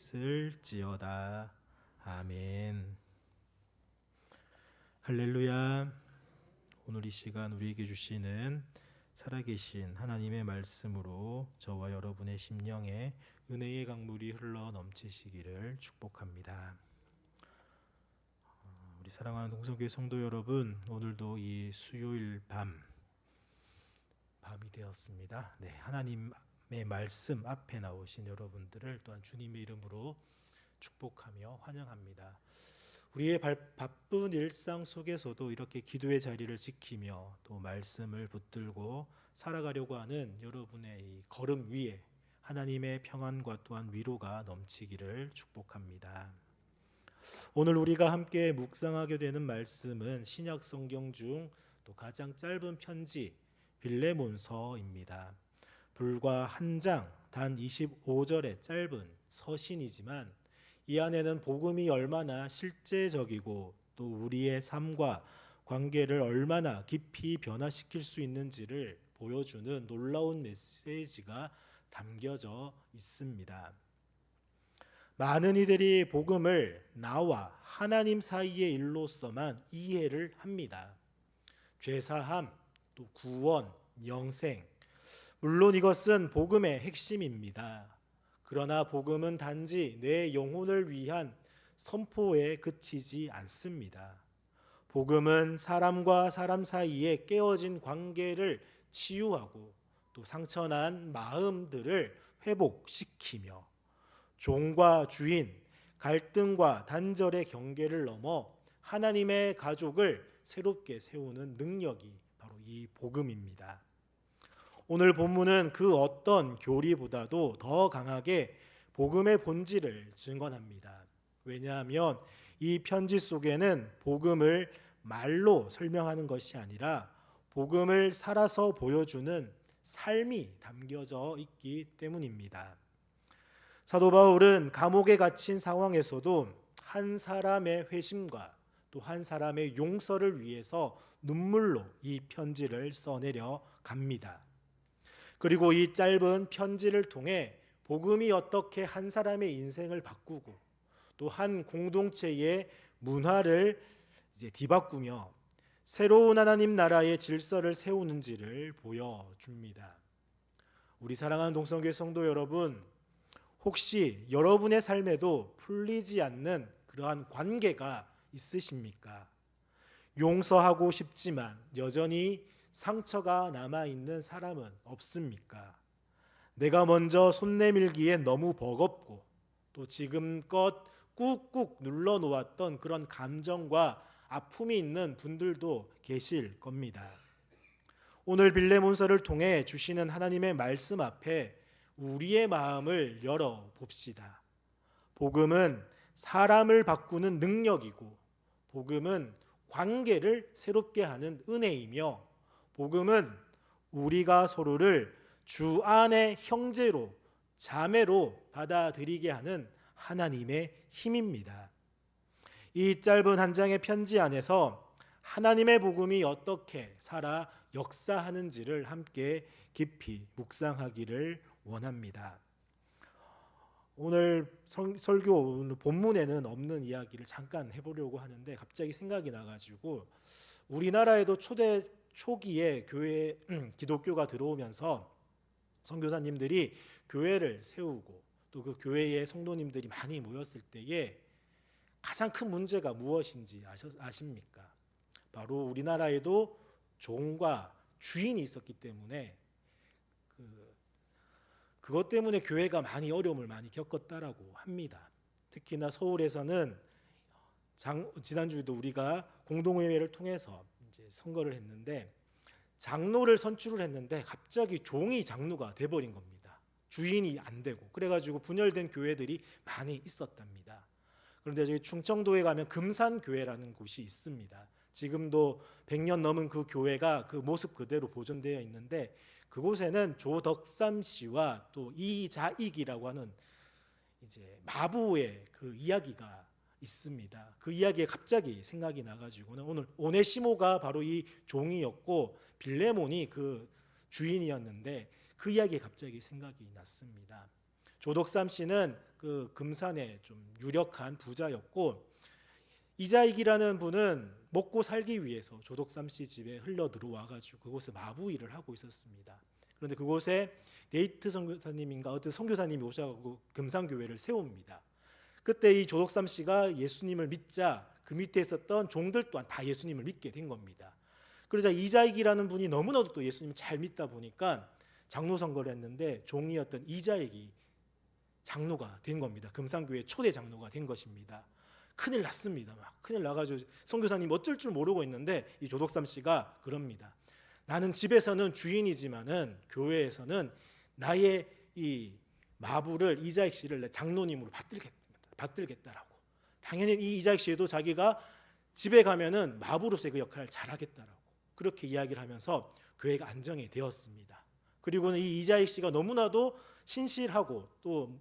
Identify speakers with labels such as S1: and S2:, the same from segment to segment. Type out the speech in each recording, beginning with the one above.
S1: 있을지어다. 아멘. 할렐루야. 오늘 이 시간 우리에게 주시는 살아계신 하나님의 말씀으로 저와 여러분의 심령에 은혜의 강물이 흘러 넘치시기를 축복합니다. 우리 사랑하는 동성교회 성도 여러분, 오늘도 이 수요일 밤이 되었습니다. 네, 하나님의 말씀 앞에 나오신 여러분들을 또한 주님의 이름으로 축복하며 환영합니다. 우리의 바쁜 일상 속에서도 이렇게 기도의 자리를 지키며 또 말씀을 붙들고 살아가려고 하는 여러분의 이 걸음 위에 하나님의 평안과 또한 위로가 넘치기를 축복합니다. 오늘 우리가 함께 묵상하게 되는 말씀은 신약 성경 중 또 가장 짧은 편지 빌레몬서입니다. 불과 한 장 단 25절의 짧은 서신이지만 이 안에는 복음이 얼마나 실제적이고 또 우리의 삶과 관계를 얼마나 깊이 변화시킬 수 있는지를 보여주는 놀라운 메시지가 담겨져 있습니다. 많은 이들이 복음을 나와 하나님 사이의 일로서만 이해를 합니다. 죄사함, 또 구원, 영생, 물론 이것은 복음의 핵심입니다. 그러나 복음은 단지 내 영혼을 위한 선포에 그치지 않습니다. 복음은 사람과 사람 사이에 깨어진 관계를 치유하고 또 상처난 마음들을 회복시키며 종과 주인, 갈등과 단절의 경계를 넘어 하나님의 가족을 새롭게 세우는 능력이 바로 이 복음입니다. 오늘 본문은 그 어떤 교리보다도 더 강하게 복음의 본질을 증언합니다. 왜냐하면 이 편지 속에는 복음을 말로 설명하는 것이 아니라 복음을 살아서 보여주는 삶이 담겨져 있기 때문입니다. 사도 바울은 감옥에 갇힌 상황에서도 한 사람의 회심과 또 한 사람의 용서를 위해서 눈물로 이 편지를 써내려 갑니다. 그리고 이 짧은 편지를 통해 복음이 어떻게 한 사람의 인생을 바꾸고 또 한 공동체의 문화를 뒤바꾸며 새로운 하나님 나라의 질서를 세우는지를 보여줍니다. 우리 사랑하는 동성교회 성도 여러분, 혹시 여러분의 삶에도 풀리지 않는 그러한 관계가 있으십니까? 용서하고 싶지만 여전히 상처가 남아있는 사람은 없습니까? 내가 먼저 손 내밀기에 너무 버겁고 또 지금껏 꾹꾹 눌러놓았던 그런 감정과 아픔이 있는 분들도 계실 겁니다. 오늘 빌레몬서를 통해 주시는 하나님의 말씀 앞에 우리의 마음을 열어봅시다. 복음은 사람을 바꾸는 능력이고 복음은 관계를 새롭게 하는 은혜이며 복음은 우리가 서로를 주 안의 형제로 자매로 받아들이게 하는 하나님의 힘입니다. 이 짧은 한 장의 편지 안에서 하나님의 복음이 어떻게 살아 역사하는지를 함께 깊이 묵상하기를 원합니다. 오늘 설교 본문에는 없는 이야기를 잠깐 해보려고 하는데 갑자기 생각이 나가지고 우리나라에도 초기에 교회 기독교가 들어오면서 선교사님들이 교회를 세우고 또 그 교회에 성도님들이 많이 모였을 때에 가장 큰 문제가 무엇인지 아십니까? 바로 우리나라에도 종과 주인이 있었기 때문에 그것 때문에 교회가 많이 어려움을 많이 겪었다라고 합니다. 특히나 서울에서는 지난주에도 우리가 공동회의를 통해서 이제 선거를 했는데 장로를 선출을 했는데 갑자기 종이 장로가 돼버린 겁니다. 주인이 안 되고 그래가지고 분열된 교회들이 많이 있었답니다. 그런데 저기 충청도에 가면 금산교회라는 곳이 있습니다. 지금도 100년 넘은 그 교회가 그 모습 그대로 보존되어 있는데 그곳에는 조덕삼 씨와 또 이자익이라고 하는 이제 마부의 그 이야기가 있습니다. 그 이야기에 갑자기 생각이 나가지고 오늘 오네시모가 바로 이 종이었고 빌레몬이 그 주인이었는데 그 이야기에 갑자기 생각이 났습니다. 조덕삼 씨는 그 금산의 좀 유력한 부자였고, 이자익이라는 분은 먹고 살기 위해서 조덕삼 씨 집에 흘러 들어와가지고 그곳에 마부 일을 하고 있었습니다. 그런데 그곳에 네이트 선교사님인가 어떤 선교사님이 오셔가지고 금산교회를 세웁니다. 그때 이 조덕삼 씨가 예수님을 믿자 그 밑에 있었던 종들 또한 다 예수님을 믿게 된 겁니다. 그러자 이자익이라는 분이 너무나도 또 예수님을 잘 믿다 보니까 장로 선거를 했는데 종이었던 이자익이 장로가 된 겁니다. 금산교회 초대 장로가 된 것입니다. 큰일 났습니다. 막 큰일 나가지고 선교사님 어쩔 줄 모르고 있는데 이 조덕삼 씨가 그럽니다. 나는 집에서는 주인이지만은 교회에서는 나의 이 마부를 이자익 씨를 내 장로님으로 받들겠다라고. 당연히 이 이자익 씨도 자기가 집에 가면은 마부로서의 그 역할을 잘하겠다라고 그렇게 이야기를 하면서 교회가 안정이 되었습니다. 그리고는 이 이자익 씨가 너무나도 신실하고 또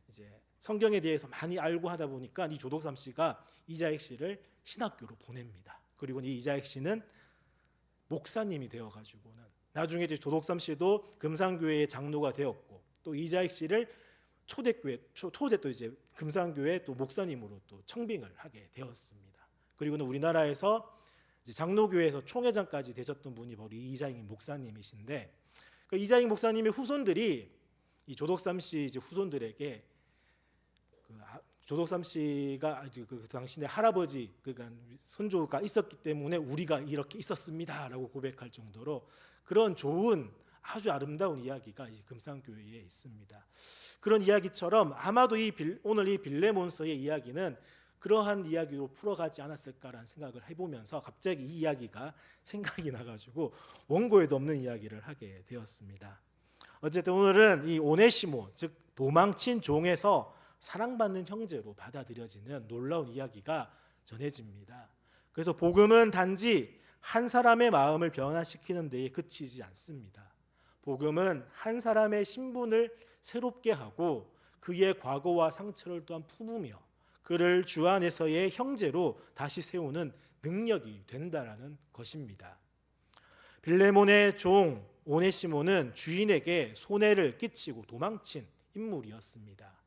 S1: 이제 성경에 대해서 많이 알고 하다 보니까 이 조덕삼 씨가 이자익 씨를 신학교로 보냅니다. 그리고 이 이자익 씨는 목사님이 되어가지고는 나중에 이제 조덕삼 씨도 금산교회의 장로가 되었고 또 이자익 씨를 초대 또 이제 금산교회 또 목사님으로 또 청빙을 하게 되었습니다. 그리고는 우리나라에서 이제 장로교회에서 총회장까지 되셨던 분이 바로 이자익 목사님이신데 그 이자익 목사님의 후손들이 이 조덕삼 씨 이제 후손들에게 조덕삼 씨가 그 당신의 할아버지 그러니까 선조가 있었기 때문에 우리가 이렇게 있었습니다라고 고백할 정도로 그런 좋은 아주 아름다운 이야기가 이 금산교회에 있습니다. 그런 이야기처럼 아마도 오늘 이 빌레몬서의 이야기는 그러한 이야기로 풀어가지 않았을까라는 생각을 해보면서 갑자기 이 이야기가 생각이 나가지고 원고에도 없는 이야기를 하게 되었습니다. 어쨌든 오늘은 이 오네시모 즉 도망친 종에서 사랑받는 형제로 받아들여지는 놀라운 이야기가 전해집니다. 그래서 복음은 단지 한 사람의 마음을 변화시키는 데에 그치지 않습니다. 복음은 한 사람의 신분을 새롭게 하고 그의 과거와 상처를 또한 품으며 그를 주 안에서의 형제로 다시 세우는 능력이 된다라는 것입니다. 빌레몬의 종 오네시모는 주인에게 손해를 끼치고 도망친 인물이었습니다.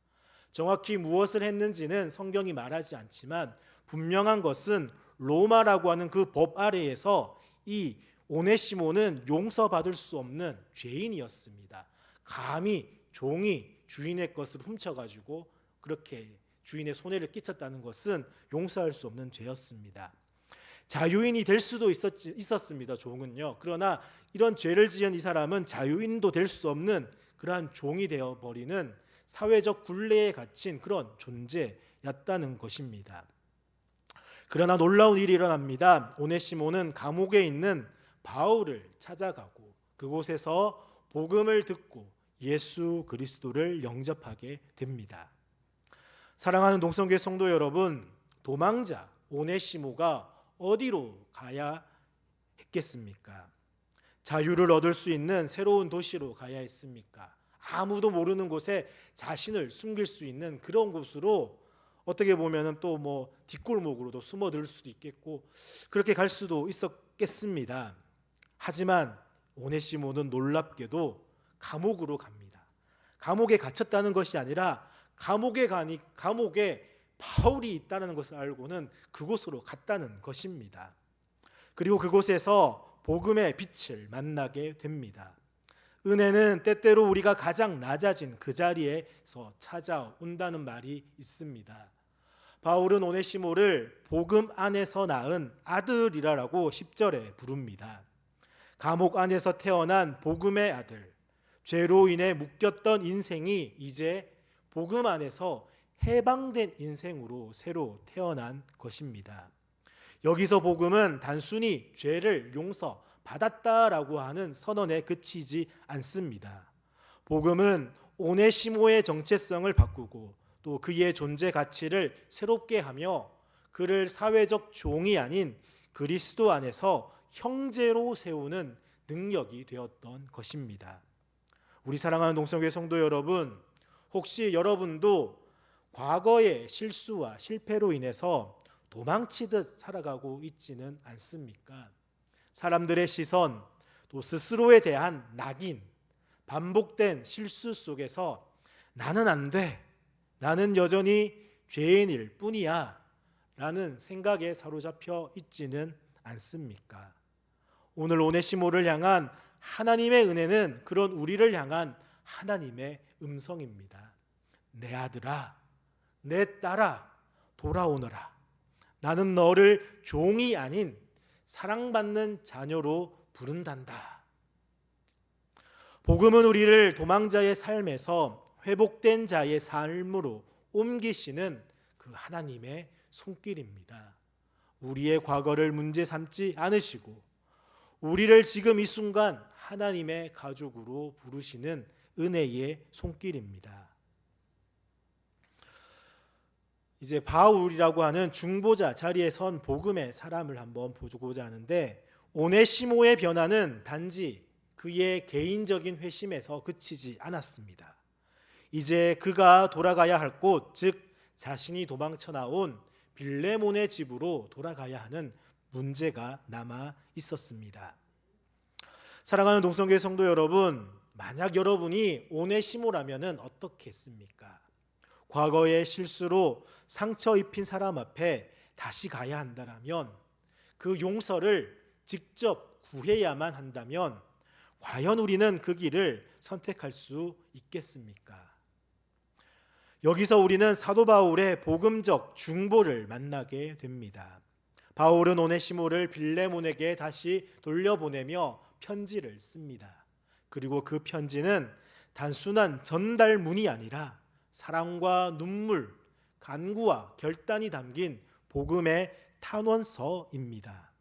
S1: 정확히 무엇을 했는지는 성경이 말하지 않지만 분명한 것은 로마라고 하는 그 법 아래에서 이 오네시모는 용서받을 수 없는 죄인이었습니다. 감히 종이 주인의 것을 훔쳐가지고 그렇게 주인의 손해를 끼쳤다는 것은 용서할 수 없는 죄였습니다. 자유인이 될 수도 있었습니다. 종은요. 그러나 이런 죄를 지은 이 사람은 자유인도 될 수 없는 그러한 종이 되어버리는 사회적 굴레에 갇힌 그런 존재였다는 것입니다. 그러나 놀라운 일이 일어납니다. 오네시모는 감옥에 있는 바울을 찾아가고 그곳에서 복음을 듣고 예수 그리스도를 영접하게 됩니다. 사랑하는 동성교회 성도 여러분, 도망자 오네시모가 어디로 가야 했겠습니까? 자유를 얻을 수 있는 새로운 도시로 가야 했습니까? 아무도 모르는 곳에 자신을 숨길 수 있는 그런 곳으로 어떻게 보면은 또 뭐 뒷골목으로도 숨어들 수도 있겠고 그렇게 갈 수도 있었겠습니다. 하지만 오네시모는 놀랍게도 감옥으로 갑니다. 감옥에 갇혔다는 것이 아니라 감옥에 바울이 있다는 것을 알고는 그곳으로 갔다는 것입니다. 그리고 그곳에서 복음의 빛을 만나게 됩니다. 은혜는 때때로 우리가 가장 낮아진 그 자리에서 찾아온다는 말이 있습니다. 바울은 오네시모를 복음 안에서 낳은 아들이라고 10절에 부릅니다. 감옥 안에서 태어난 복음의 아들, 죄로 인해 묶였던 인생이 이제 복음 안에서 해방된 인생으로 새로 태어난 것입니다. 여기서 복음은 단순히 죄를 용서받았다라고 하는 선언에 그치지 않습니다. 복음은 오네시모의 정체성을 바꾸고 또 그의 존재 가치를 새롭게 하며 그를 사회적 종이 아닌 그리스도 안에서 형제로 세우는 능력이 되었던 것입니다. 우리 사랑하는 동성교회 성도 여러분, 혹시 여러분도 과거의 실수와 실패로 인해서 도망치듯 살아가고 있지는 않습니까? 사람들의 시선, 또 스스로에 대한 낙인, 반복된 실수 속에서 나는 안 돼, 나는 여전히 죄인일 뿐이야 라는 생각에 사로잡혀 있지는 않습니까? 오늘 오네시모를 향한 하나님의 은혜는 그런 우리를 향한 하나님의 음성입니다. 내 아들아, 내 딸아, 돌아오너라. 나는 너를 종이 아닌 사랑받는 자녀로 부른단다. 복음은 우리를 도망자의 삶에서 회복된 자의 삶으로 옮기시는 그 하나님의 손길입니다. 우리의 과거를 문제 삼지 않으시고 우리를 지금 이 순간 하나님의 가족으로 부르시는 은혜의 손길입니다. 이제 바울이라고 하는 중보자 자리에 선 복음의 사람을 한번 보고자 하는데, 오네시모의 변화는 단지 그의 개인적인 회심에서 그치지 않았습니다. 이제 그가 돌아가야 할 곳, 즉 자신이 도망쳐 나온 빌레몬의 집으로 돌아가야 하는 문제가 남아 있었습니다. 사랑하는 동성교회 성도 여러분, 만약 여러분이 오네시모라면 어떻게 했습니까? 과거의 실수로 상처 입힌 사람 앞에 다시 가야 한다면, 그 용서를 직접 구해야만 한다면 과연 우리는 그 길을 선택할 수 있겠습니까? 여기서 우리는 사도 바울의 복음적 중보를 만나게 됩니다. 바울은 오네시모를 빌레몬에게 다시 돌려보내며 편지를 씁니다. 그리고 그 편지는 단순한 전달문이 아니라 사랑과 눈물, 간구와 결단이 담긴 복음의 탄원서입니다.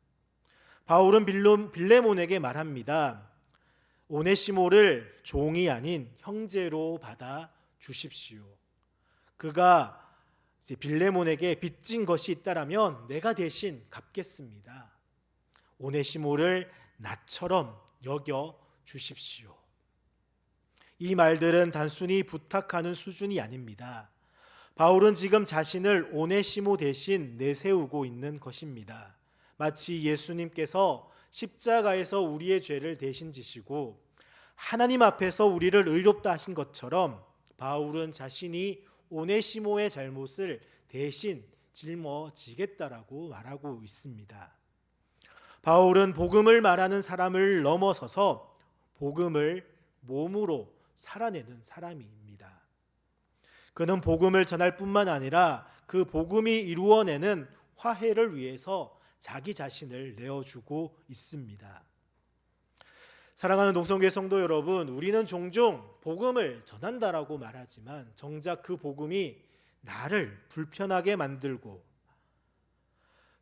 S1: 바울은 빌레몬에게 말합니다. 오네시모를 종이 아닌 형제로 받아 주십시오. 그가 이제 빌레몬에게 빚진 것이 있다라면 내가 대신 갚겠습니다. 오네시모를 나처럼 여겨 주십시오. 이 말들은 단순히 부탁하는 수준이 아닙니다. 바울은 지금 자신을 오네시모 대신 내세우고 있는 것입니다. 마치 예수님께서 십자가에서 우리의 죄를 대신 지시고 하나님 앞에서 우리를 의롭다 하신 것처럼 바울은 자신이 오네시모의 잘못을 대신 짊어지겠다라고 말하고 있습니다. 바울은 복음을 말하는 사람을 넘어서서 복음을 몸으로 살아내는 사람입니다. 그는 복음을 전할 뿐만 아니라 그 복음이 이루어내는 화해를 위해서 자기 자신을 내어주고 있습니다. 사랑하는 동성교회 성도 여러분, 우리는 종종 복음을 전한다라고 말하지만 정작 그 복음이 나를 불편하게 만들고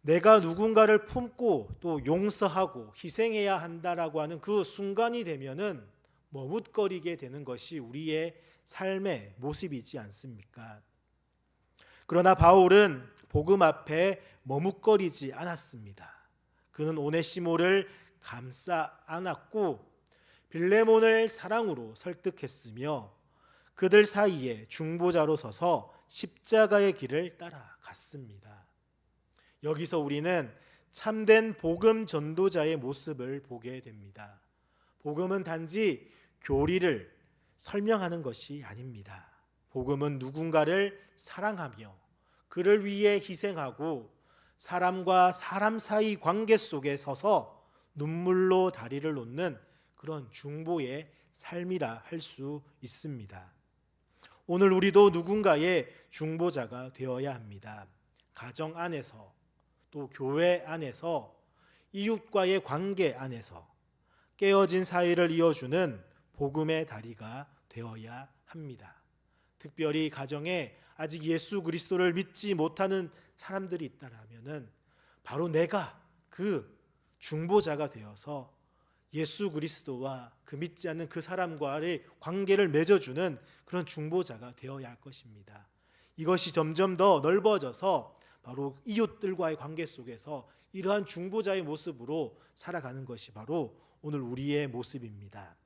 S1: 내가 누군가를 품고 또 용서하고 희생해야 한다라고 하는 그 순간이 되면은 머뭇거리게 되는 것이 우리의 삶의 모습이지 않습니까? 그러나 바울은 복음 앞에 머뭇거리지 않았습니다. 그는 오네시모를 감싸 안았고 빌레몬을 사랑으로 설득했으며 그들 사이에 중보자로 서서 십자가의 길을 따라갔습니다. 여기서 우리는 참된 복음 전도자의 모습을 보게 됩니다. 복음은 단지 교리를 설명하는 것이 아닙니다. 복음은 누군가를 사랑하며 그를 위해 희생하고 사람과 사람 사이 관계 속에 서서 눈물로 다리를 놓는 그런 중보의 삶이라 할 수 있습니다. 오늘 우리도 누군가의 중보자가 되어야 합니다. 가정 안에서 또 교회 안에서 이웃과의 관계 안에서 깨어진 사이를 이어주는 복음의 다리가 되어야 합니다. 특별히 가정에 아직 예수 그리스도를 믿지 못하는 사람들이 있다라면은 바로 내가 그 중보자가 되어서 예수 그리스도와 그 믿지 않는 그 사람과의 관계를 맺어주는 그런 중보자가 되어야 할 것입니다. 이것이 점점 더 넓어져서 바로 이웃들과의 관계 속에서 이러한 중보자의 모습으로 살아가는 것이 바로 오늘 우리의 모습입니다.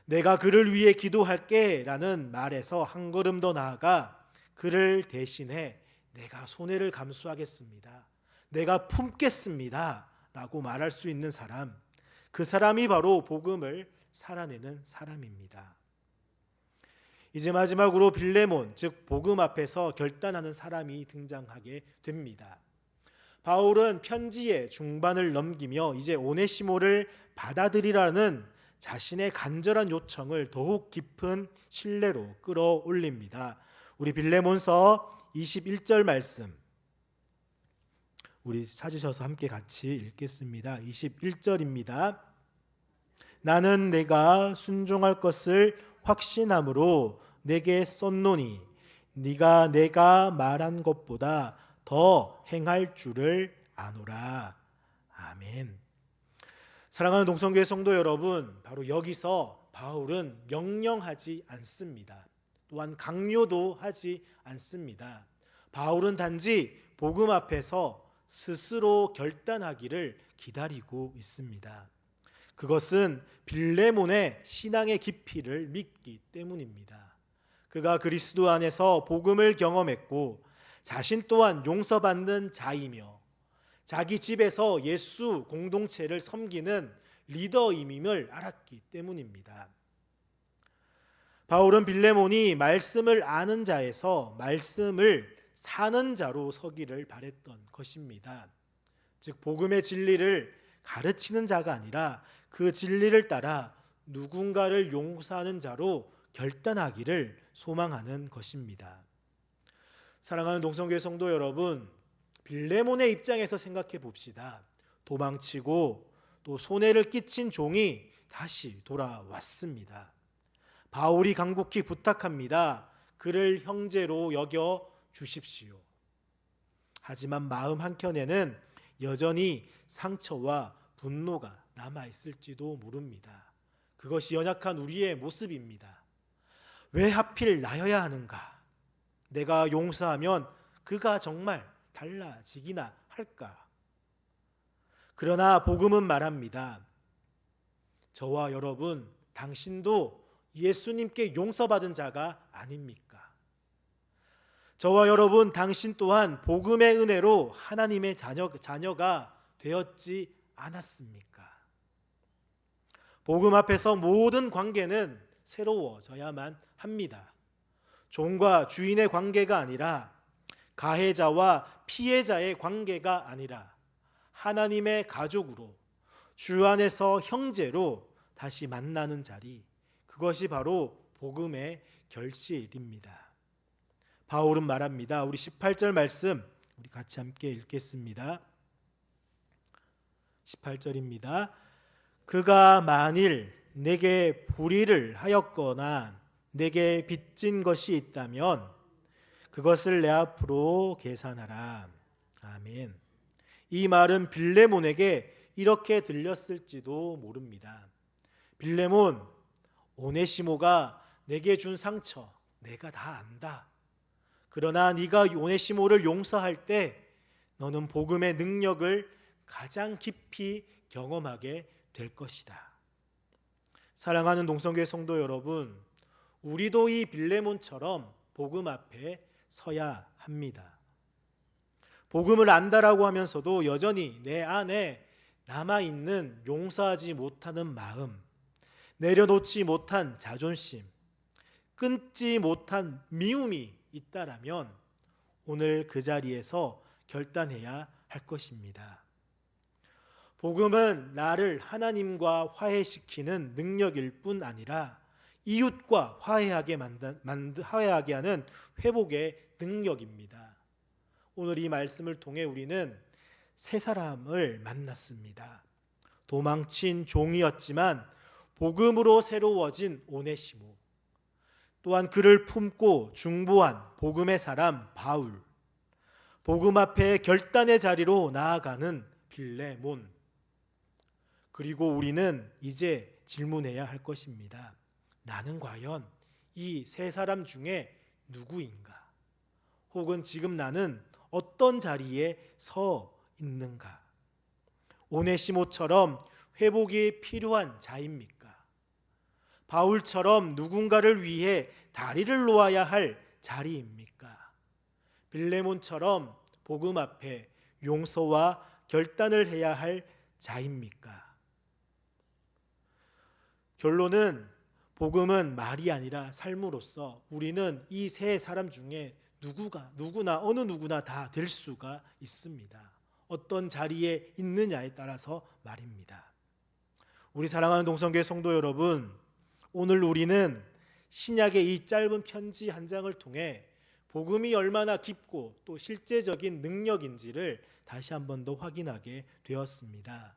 S1: 내가 그를 위해 기도할게 라는 말에서 한 걸음 더 나아가 그를 대신해 내가 손해를 감수하겠습니다, 내가 품겠습니다 라고 말할 수 있는 사람, 그 사람이 바로 복음을 살아내는 사람입니다. 이제 마지막으로 빌레몬, 즉 복음 앞에서 결단하는 사람이 등장하게 됩니다. 바울은 편지의 중반을 넘기며 이제 오네시모를 받아들이라는 자신의 간절한 요청을 더욱 깊은 신뢰로 끌어올립니다. 우리 빌레몬서 21절 말씀 우리 찾으셔서 함께 같이 읽겠습니다. 21절입니다. 나는 내가 순종할 것을 확신함으로 내게 썼노니 네가 내가 말한 것보다 더 행할 줄을 아노라. 아멘. 사랑하는 동성교회 성도 여러분, 바로 여기서 바울은 명령하지 않습니다. 또한 강요도 하지 않습니다. 바울은 단지 복음 앞에서 스스로 결단하기를 기다리고 있습니다. 그것은 빌레몬의 신앙의 깊이를 믿기 때문입니다. 그가 그리스도 안에서 복음을 경험했고 자신 또한 용서받는 자이며 자기 집에서 예수 공동체를 섬기는 리더임을 알았기 때문입니다. 바울은 빌레몬이 말씀을 아는 자에서 말씀을 사는 자로 서기를 바랬던 것입니다. 즉 복음의 진리를 가르치는 자가 아니라 그 진리를 따라 누군가를 용서하는 자로 결단하기를 소망하는 것입니다. 사랑하는 동성교회 성도 여러분, 빌레몬의 입장에서 생각해 봅시다. 도망치고 또 손해를 끼친 종이 다시 돌아왔습니다. 바울이 간곡히 부탁합니다. 그를 형제로 여겨 주십시오. 하지만 마음 한켠에는 여전히 상처와 분노가 남아있을지도 모릅니다. 그것이 연약한 우리의 모습입니다. 왜 하필 나여야 하는가? 내가 용서하면 그가 정말 달라지기나 할까? 그러나 복음은 말합니다. 저와 여러분, 당신도 예수님께 용서받은 자가 아닙니까? 저와 여러분, 당신 또한 복음의 은혜로 하나님의 자녀가 되었지 않았습니까? 복음 앞에서 모든 관계는 새로워져야만 합니다. 종과 주인의 관계가 아니라 가해자와 피해자의 관계가 아니라 하나님의 가족으로 주 안에서 형제로 다시 만나는 자리, 그것이 바로 복음의 결실입니다. 바울은 말합니다. 우리 18절 말씀 우리 같이 함께 읽겠습니다. 18절입니다. 그가 만일 내게 불의를 하였거나 내게 빚진 것이 있다면 그것을 내 앞으로 계산하라. 아멘. 이 말은 빌레몬에게 이렇게 들렸을지도 모릅니다. 빌레몬, 오네시모가 내게 준 상처 내가 다 안다. 그러나 네가 오네시모를 용서할 때 너는 복음의 능력을 가장 깊이 경험하게 될 것이다. 사랑하는 동성교회 성도 여러분, 우리도 이 빌레몬처럼 복음 앞에 서야 합니다. 복음을 안다라고 하면서도 여전히 내 안에 남아있는 용서하지 못하는 마음, 내려놓지 못한 자존심, 끊지 못한 미움이 있다라면 오늘 그 자리에서 결단해야 할 것입니다. 복음은 나를 하나님과 화해시키는 능력일 뿐 아니라 이웃과 화해하게 하는 회복의 능력입니다. 오늘 이 말씀을 통해 우리는 세 사람을 만났습니다. 도망친 종이었지만 복음으로 새로워진 오네시모, 또한 그를 품고 중보한 복음의 사람 바울, 복음 앞에 결단의 자리로 나아가는 빌레몬. 그리고 우리는 이제 질문해야 할 것입니다. 나는 과연 이 세 사람 중에 누구인가? 혹은 지금 나는 어떤 자리에 서 있는가? 오네시모처럼 회복이 필요한 자입니까? 바울처럼 누군가를 위해 다리를 놓아야 할 자리입니까? 빌레몬처럼 복음 앞에 용서와 결단을 해야 할 자입니까? 결론은 복음은 말이 아니라 삶으로서 우리는 이 세 사람 중에 어느 누구나 다 될 수가 있습니다. 어떤 자리에 있느냐에 따라서 말입니다. 우리 사랑하는 동성교회 성도 여러분, 오늘 우리는 신약의 이 짧은 편지 한 장을 통해 복음이 얼마나 깊고 또 실제적인 능력인지를 다시 한 번 더 확인하게 되었습니다.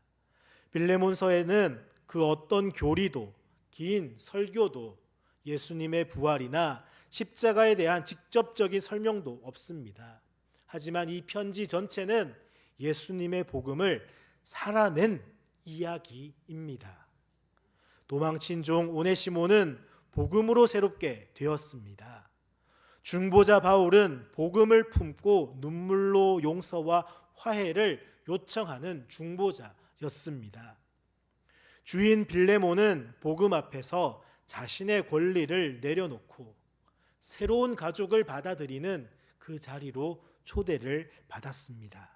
S1: 빌레몬서에는 그 어떤 교리도 긴 설교도 예수님의 부활이나 십자가에 대한 직접적인 설명도 없습니다. 하지만 이 편지 전체는 예수님의 복음을 살아낸 이야기입니다. 도망친 종 오네시모는 복음으로 새롭게 되었습니다. 중보자 바울은 복음을 품고 눈물로 용서와 화해를 요청하는 중보자였습니다. 주인 빌레몬은 복음 앞에서 자신의 권리를 내려놓고 새로운 가족을 받아들이는 그 자리로 초대를 받았습니다.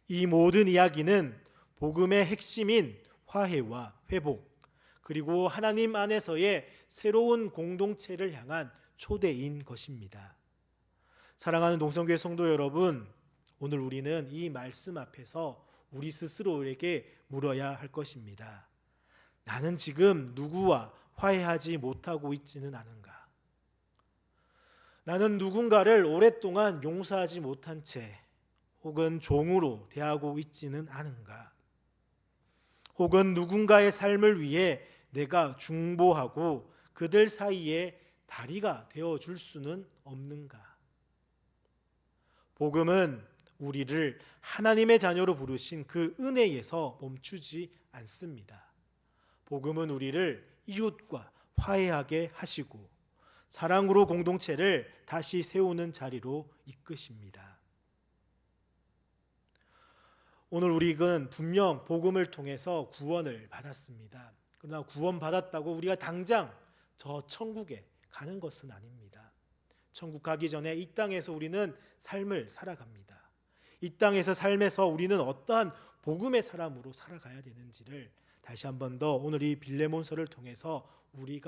S1: 이 모든 이야기는 복음의 핵심인 화해와 회복, 그리고 하나님 안에서의 새로운 공동체를 향한 초대인 것입니다. 사랑하는 동성교회 성도 여러분, 오늘 우리는 이 말씀 앞에서 우리 스스로에게 물어야 할 것입니다. 나는 지금 누구와 화해하지 못하고 있지는 않은가? 나는 누군가를 오랫동안 용서하지 못한 채 혹은 종으로 대하고 있지는 않은가? 혹은 누군가의 삶을 위해 내가 중보하고 그들 사이에 다리가 되어줄 수는 없는가? 복음은 우리를 하나님의 자녀로 부르신 그 은혜에서 멈추지 않습니다. 복음은 우리를 이웃과 화해하게 하시고 사랑으로 공동체를 다시 세우는 자리로 이끄십니다. 오늘 우리는 분명 복음을 통해서 구원을 받았습니다. 그러나 구원받았다고 우리가 당장 저 천국에 가는 것은 아닙니다. 천국 가기 전에 이 땅에서 우리는 삶을 살아갑니다. 이 땅에서 삶에서 우리는 어떠한 복음의 사람으로 살아가야 되는지를 다시 한 번 더 오늘 이 빌레몬서를 통해서 우리가